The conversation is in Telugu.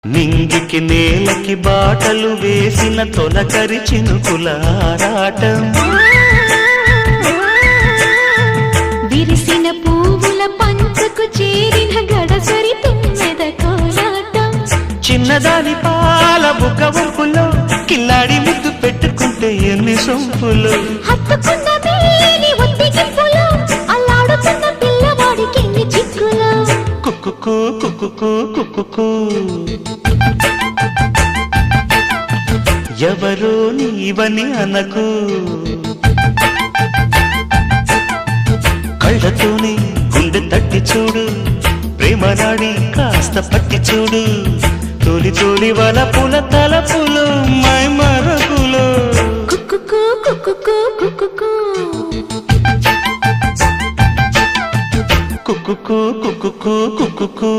నింగికి నేలకి బాటలు వేసిన తొలకరి చినుకుల ఆరాటం, విరిసిన పువ్వుల పంచకు చేరిన గడసరి తుమ్మెద కోలాటం, చిన్నదాని పాల బుక్క వంపులో కిల్లాడి ముద్దు పెట్టుకుంటే ఎన్ని సొంపులు, హత్తుకున్న మేని ఒత్తికింపులో అల్లాడుతున్న పిల్లవాడికి ఎన్ని చిక్కులు. కుక్కుకు కుక్కుకు కుక్కుకు ఎవరో నీవని అనకు, కళ్ళతోనే గుండె తట్టి చూడు, ప్రేమ నాడి కాస్త పట్టి చూడు, తోలి తోలి వలపుల తలపులు మై మరపులు. కుక్కుకు కుక్కుకు కుక్కుకు కుక్కుకు కుక్కుకు కుక్కుకు